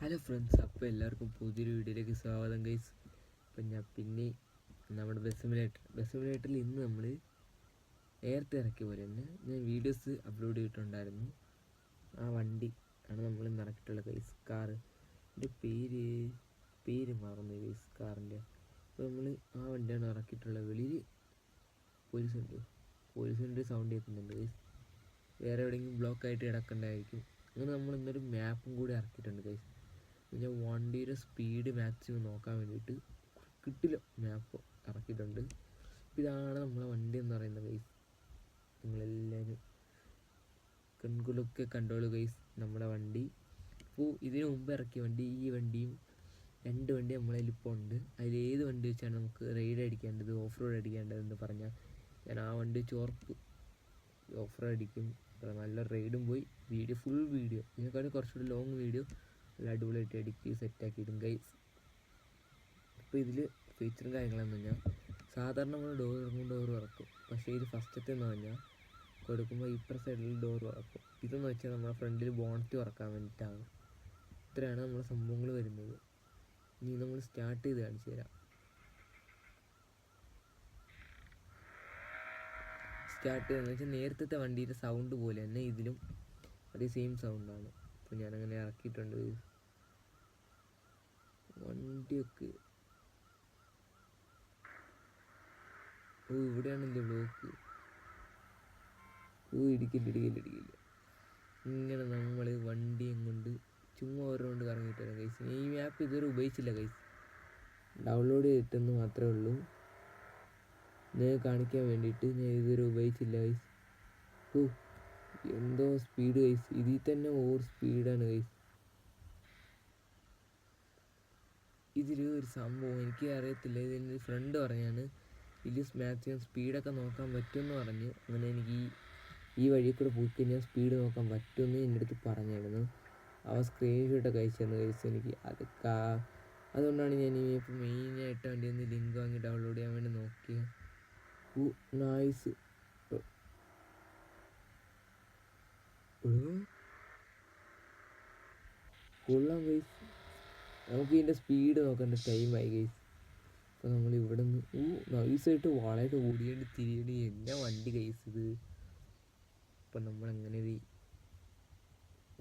Hello friends, അപ്പോൾ എല്ലാവർക്കും പുതിയൊരു വീഡിയോയിലേക്ക് സ്വാഗതം ഗൈസ്. അപ്പം ഞാൻ പിന്നെ നമ്മുടെ ബസ് സിമുലേറ്ററിൽ ഇന്ന് നമ്മൾ നേരത്തെ ഇറക്കിയ പോലെ തന്നെ ഞാൻ വീഡിയോസ് അപ്ലോഡ് ചെയ്തിട്ടുണ്ടായിരുന്നു. ആ വണ്ടി ആണ് നമ്മൾ ഇന്ന് ഇറക്കിയിട്ടുള്ള ഗൈസ്. കാറ് എൻ്റെ പേര് മാറുന്നു ഗൈസ് കാറിൻ്റെ. അപ്പോൾ നമ്മൾ ആ വണ്ടിയാണ് ഇറക്കിയിട്ടുള്ളത്. വെളിയിൽ പോലീസിൻ്റെ സൗണ്ട് കേൾക്കുന്നുണ്ട് ഗൈസ്. വേറെ എവിടെയെങ്കിലും ബ്ലോക്കായിട്ട് കിടക്കണ്ടായിരിക്കും. അങ്ങനെ നമ്മൾ ഇന്നൊരു മാപ്പും കൂടി ഇറക്കിയിട്ടുണ്ട് ഗൈസ്. പിന്നെ വണ്ടിയുടെ സ്പീഡ് മാക്സിമം നോക്കാൻ വേണ്ടിയിട്ട് കിട്ടില്ല മാപ്പ് ഇറക്കിയിട്ടുണ്ട്. ഇതാണ് നമ്മളെ വണ്ടി എന്ന് പറയുന്നത് ഗൈസ്. നിങ്ങളെല്ലാവരും കൺകുലൊക്കെ കണ്ടോളൂ ഗൈസ് നമ്മുടെ വണ്ടി. അപ്പോൾ ഇതിനു മുമ്പ് ഇറക്കിയ വണ്ടി, ഈ വണ്ടിയും 2 വണ്ടി നമ്മളതിലിപ്പോൾ ഉണ്ട്. അതിലേത് വണ്ടി വെച്ചാണ് നമുക്ക് റൈഡ് അടിക്കേണ്ടത്, ഓഫ് റോഡ് അടിക്കേണ്ടതെന്ന് പറഞ്ഞാൽ ഞാൻ ആ വണ്ടി വെച്ച് ഓഫ് റോഡ് അടിക്കും. നല്ല റൈഡും പോയി ഫുൾ വീഡിയോ ഇതിനെക്കാളും കുറച്ചുകൂടി ലോങ് വീഡിയോ നല്ല അടിപൊളിയായിട്ട് എടുക്കി സെറ്റാക്കിയിടും ഗൈസ്. അപ്പോൾ ഇതിൽ ഫീച്ചറും കാര്യങ്ങളെന്ന് പറഞ്ഞാൽ സാധാരണ നമ്മൾ ഡോർ ഇറക്കും. പക്ഷേ ഇത് ഫസ്റ്റത്തെ എന്ന് പറഞ്ഞാൽ കൊടുക്കുമ്പോൾ ഇപ്പുറ സൈഡിൽ ഡോർ തുറക്കും. ഇതെന്ന് വെച്ചാൽ നമ്മുടെ ഫ്രണ്ടിൽ ബോണറ്റ് തുറക്കാൻ വേണ്ടിയിട്ടാണ്. ഇത്രയാണ് നമ്മുടെ സംഭവങ്ങൾ വരുന്നത്. ഇനി നമ്മൾ സ്റ്റാർട്ട് ചെയ്ത് കാണിച്ചു തരാം. സ്റ്റാർട്ട് ചെയ്തെന്ന് വെച്ചാൽ നേരത്തെ വണ്ടിയുടെ സൗണ്ട് പോലെ തന്നെ ഇതിലും അതേ സെയിം സൗണ്ടാണ്. അപ്പോൾ ഞാനങ്ങനെ ഇറക്കിയിട്ടുണ്ട്. വണ്ടിയൊക്കെ ഇവിടെയാണല്ലേ ബ്ലോക്ക്. ഇടിക്കില്ല. ഇങ്ങനെ നമ്മൾ വണ്ടിയും കൊണ്ട് ചുമ്മാ ഓരോണ്ട് കറങ്ങിയിട്ട് വരാം ഗൈസ്. ഈ മാപ്പ് ഇതുവരെ ഉപയോഗിച്ചില്ല ഗൈസ്, ഡൗൺലോഡ് ചെയ്തിട്ടെന്ന് മാത്രമേ ഉള്ളൂ. ഞാൻ കാണിക്കാൻ വേണ്ടിയിട്ട് ഞാൻ ഇതുവരെ ഉപയോഗിച്ചില്ല ഗൈസ്. എന്തോ സ്പീഡ് ഗൈസ്, ഇതിൽ തന്നെ ഓവർ സ്പീഡാണ് ഗൈസ്. ഇതിലൊരു സംഭവം എനിക്ക് അറിയത്തില്ല, ഇതിൻ്റെ ഫ്രണ്ട് പറഞ്ഞാണ് ഇതിൽ മാക്സിമം സ്പീഡൊക്കെ നോക്കാൻ പറ്റുമെന്ന് പറഞ്ഞു. അങ്ങനെ എനിക്ക് ഈ വഴി കൂടെ പോയി കഴിഞ്ഞാൽ സ്പീഡ് നോക്കാൻ പറ്റുമെന്ന് എൻ്റെ അടുത്ത് പറഞ്ഞായിരുന്നു. അവ സ്ക്രീൻഷോട്ടൊക്കെ അയച്ചു തന്നു കഴിച്ചു എനിക്ക്. അതുകൊണ്ടാണ് ഞാൻ ഇപ്പോൾ മെയിനായിട്ട് വണ്ടി ഒന്ന് ലിങ്ക് വാങ്ങി ഡൗൺലോഡ് ചെയ്യാൻ വേണ്ടി നോക്കിയത്. നൈസ് കൊള്ളാം ഗൈസ്. നമുക്ക് ഇതിൻ്റെ സ്പീഡ് നോക്കേണ്ട ടൈമായി ഗൈസ്. അപ്പോൾ നമ്മൾ ഇവിടെ നിന്ന് നൈസായിട്ട് വളരെ ഓടിയേണ്ടി തിരിയേണ്ടി എന്നാ വണ്ടി ഗൈസ് ഇത്. അപ്പം നമ്മളങ്ങനെ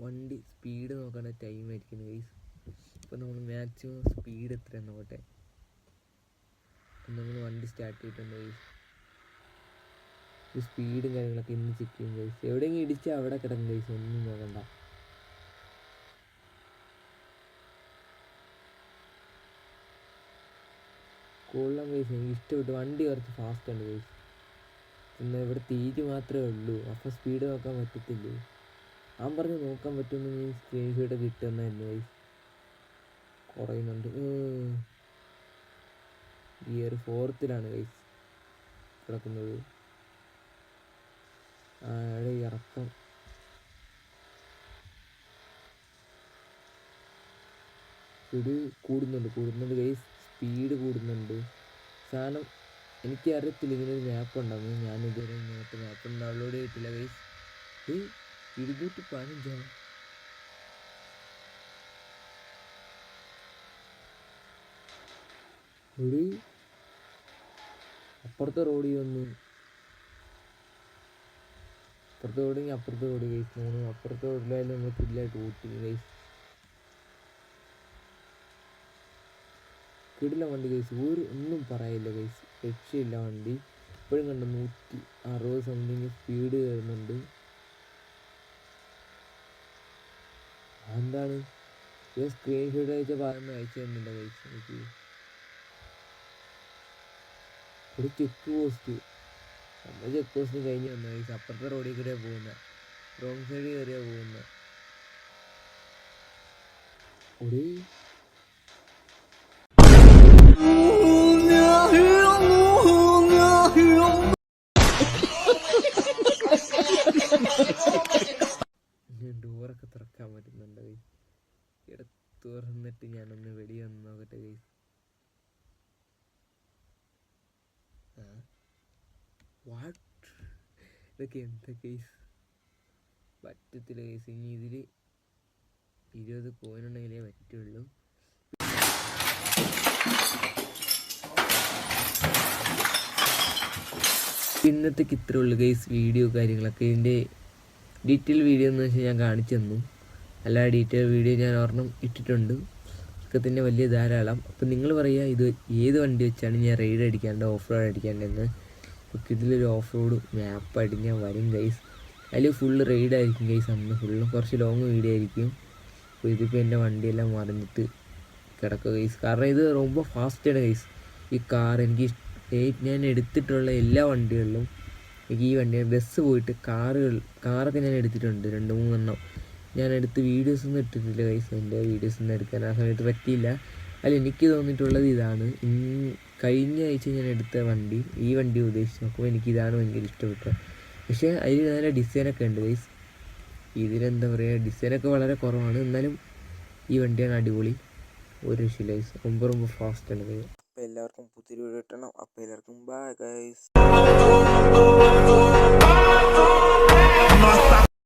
വണ്ടി സ്പീഡ് നോക്കേണ്ട ടൈമായിരിക്കുന്നു ഗൈസ്. അപ്പോൾ നമ്മൾ മാക്സിമം സ്പീഡ് എത്രയാണ് നോക്കട്ടെ. നമ്മൾ വണ്ടി സ്റ്റാർട്ട് ചെയ്തിട്ടുണ്ട് ഗൈസ്. സ്പീഡും കാര്യങ്ങളൊക്കെ ഇന്ന് ചെക്ക് ചെയ്യും ഗൈസ്. എവിടെയെങ്കിലും ഇടിച്ചാൽ അവിടെ കിടക്കും ഗൈസ്, ഒന്നും നോക്കണ്ട. കൊള്ളാം ഗൈസ്, എനിക്ക് ഇഷ്ടപ്പെട്ടു. വണ്ടി കുറച്ച് ഫാസ്റ്റാണ് ഗൈസ്. എന്നാൽ ഇവിടെ തീര് മാത്രമേ ഉള്ളൂ, അപ്പോൾ സ്പീഡ് നോക്കാൻ പറ്റത്തില്ലേ. ഞാൻ പറഞ്ഞ് നോക്കാൻ പറ്റുമെന്ന് ഞാൻ സ്ക്രീൻഷോട്ട് കിട്ടുന്നതന്നെ ഗൈസ്. കുറയുന്നുണ്ട്. ഗിയർ 4ത്തിലാണ് ഗൈസ് കിടക്കുന്നത്. അവിടെ ഇറക്കം സ്പീഡ് കൂടുന്നുണ്ട് ഗൈസ്. സ്പീഡ് കൂടുന്നുണ്ട്. സാധനം എനിക്ക് അറിയത്തില്ല ഇങ്ങനൊരു മാപ്പ് ഉണ്ടാകുന്നു. ഞാനിതുവരെ ഇങ്ങനത്തെ മാപ്പ് ഡൗൺലോഡ് ചെയ്തിട്ടില്ല ഗൈസ്. 215 ഒരു അപ്പുറത്തെ റോഡിൽ വന്ന് അപ്പുറത്തെ റോഡിൽ അപ്പുറത്തെ റോഡ് ഗൈസ്. അപ്പുറത്തെ റോഡിലായാലും നമ്മൾ ഫുള്ളായിട്ട് ഓട്ടി ഗൈസ്. കിടില വണ്ടി ഗൈസ്, ഒന്നും പറയില്ല ഗൈസ്, രക്ഷയില്ല വണ്ടി. ഇപ്പോഴും കണ്ട 160 സംതിങ് സ്പീഡ് കയറുന്നുണ്ട്. എന്താണ് ഇത് സ്ക്രീൻഷോട്ട് അയച്ച ഭാഗം അയച്ചു തരുന്നില്ല ഗൈസ് എനിക്ക്. ഒരു ചെക്ക് പോസ്റ്റ്, നമ്മൾ ചെക്ക് പോസ്റ്റിന് കഴിഞ്ഞ് വന്നു ഗൈസ്. അപ്പുറത്തെ റോഡിൽ കൂടെയാണ് പോകുന്നത്, റോങ് സൈഡ് കയറിയാണ് പോകുന്നത്. ഒരു ഡോറൊക്കെ തുറക്കാൻ പറ്റുന്നുണ്ട് ഗൈസ്. ഇവിടെ തുറന്നിട്ട് ഞാനൊന്ന് വെളിയിൽ വന്ന് നോക്കട്ടെ ഗൈസ്. ഇതൊക്കെ എന്താ ഗൈസ്, പറ്റത്തില്ല ഗൈസ്. ഇനി ഇതിൽ 20 കോയിനുണ്ടെങ്കിലേ പറ്റുള്ളൂ. ഇന്നത്തേക്ക് ഇത്രേ ഉള്ളൂ ഗൈസ് വീഡിയോ കാര്യങ്ങളൊക്കെ. ഇതിൻ്റെ ഡീറ്റെയിൽ വീഡിയോ എന്ന് വെച്ചാൽ ഞാൻ കാണിച്ചു തന്നു. അല്ല ഡീറ്റെയിൽ വീഡിയോ ഞാൻ ഒരെണ്ണം ഇട്ടിട്ടുണ്ട്, ഒക്കെ തന്നെ വലിയ ധാരാളം. അപ്പം നിങ്ങൾ പറയുക ഇത് ഏത് വണ്ടി വെച്ചാണ് ഞാൻ റൈഡ് അടിക്കാണ്ട് ഓഫ് റോഡ് അടിക്കാണ്ടെന്ന്. അപ്പോൾ ഇതിലൊരു ഓഫ് റോഡ് മാപ്പായിട്ട് ഞാൻ വരും ഗൈസ്. അതിൽ ഫുള്ള് റൈഡായിരിക്കും ഗൈസ്. അന്ന് ഫുള്ളും കുറച്ച് ലോങ് വീഡിയോ ആയിരിക്കും. അപ്പോൾ ഇതിപ്പോൾ എൻ്റെ വണ്ടിയെല്ലാം മറിഞ്ഞിട്ട് കിടക്കുക ഗൈസ്. കാരണം ഇത് ரொம்ப ഫാസ്റ്റാണ് ഗൈസ് ഈ കാർ. എനിക്ക് ഞാൻ എടുത്തിട്ടുള്ള എല്ലാ വണ്ടികളിലും എനിക്ക് ഈ വണ്ടി ബസ് പോയിട്ട് കാറൊക്കെ ഞാൻ എടുത്തിട്ടുണ്ട് 2-3 എണ്ണം. ഞാൻ എടുത്ത് വീഡിയോസൊന്നും ഇട്ടിട്ടില്ല ഗൈസ്. എൻ്റെ വീഡിയോസൊന്നും എടുക്കാൻ ആ സമയത്ത് പറ്റിയില്ല. അതിൽ എനിക്ക് തോന്നിയിട്ടുള്ളത് ഇതാണ്. കഴിഞ്ഞ ആഴ്ച ഞാൻ എടുത്ത വണ്ടി, ഈ വണ്ടി ഉദ്ദേശിച്ച് നോക്കുമ്പോൾ എനിക്കിതാണ് ഭയങ്കര ഇഷ്ടപ്പെട്ടത്. പക്ഷേ അതിൽ നല്ല ഡിസൈനൊക്കെ ഉണ്ട് ഗൈസ്. ഇതിലെന്താ പറയുക, ഡിസൈനൊക്കെ വളരെ കുറവാണ്, എന്നാലും ഈ വണ്ടിയാണ് അടിപൊളി. ഒരു രക്ഷയില്ല ഗൈസ്. ரொம்ப ഫാസ്റ്റാണ് ഗൈസ്. അപ്പോൾ എല്ലാവർക്കും പുതിയൊരു വീഡിയോ കിട്ടണം. അപ്പോൾ എല്ലാവർക്കും ബൈ ഗൈസ്.